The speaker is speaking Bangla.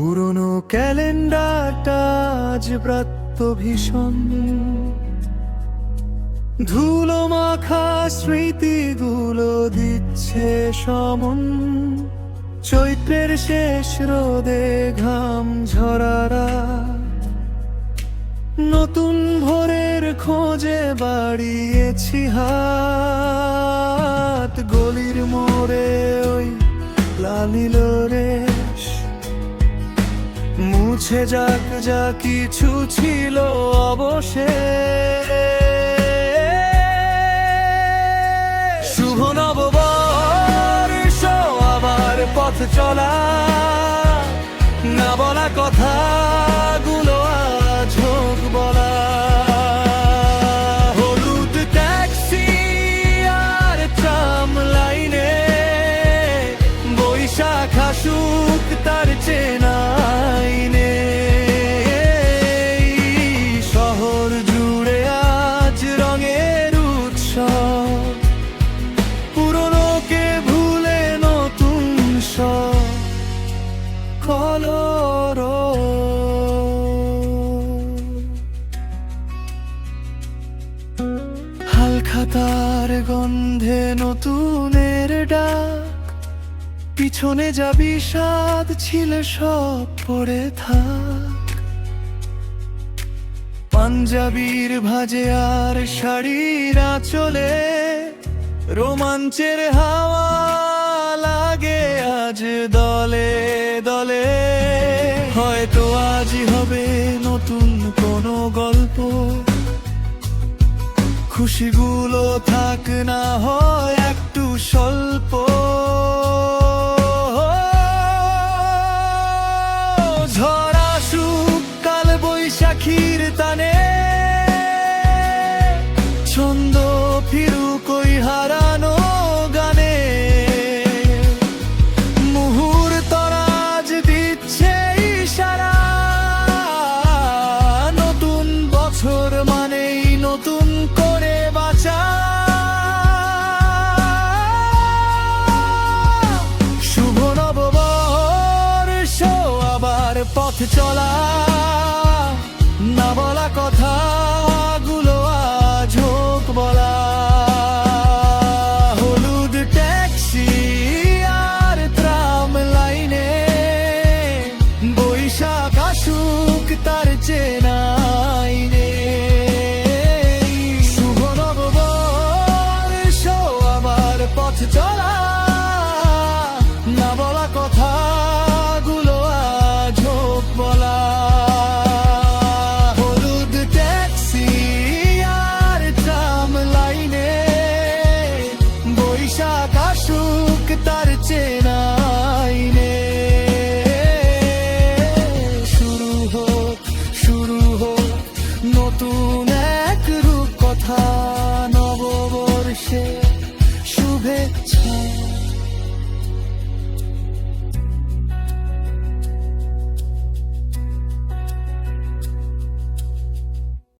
পুরনো ক্যালেন্ডারটা আজ ব্রাত্য ভীষণ, ধুলো মাখা স্মৃতিগুলো দিচ্ছে সমন। চৈত্রের শেষ রোদে ঘাম ঝরারা, নতুন ভোরের খোঁজে বাড়িয়েছি হাত। গলির মোড়ে ওই লালিল রেশ, মুছে যাক যা কিছু ছিল অবশেষ। শুভ নববর্ষ, আবার পথ চলা, না বলা কথাগুলো আজ হোক বলা। হলুদ ট্যাক্সি আর ট্রাম লাইনে, বৈশাখ আসুক তার চেনা আইনে। শহর জুড়ে আজ রঙের উৎসব, পুরনোকে ভুলে নতুন সব কলরব। হালখাতার গন্ধে নতুনের ডাক, পিছনে যা বিষাদ ছিল সব পড়ে থাক। পাঞ্জাবির ভাজে আর শাড়ির আঁচলে, রোমাঞ্চের হাওয়া লাগে আজ দলে দলে। হয়তো আজই হবে নতুন কোনো গল্প, খুশিগুলো থাক না হয় একটু স্বল্প। ঝড় আসুক কাল বৈশাখীর টানে,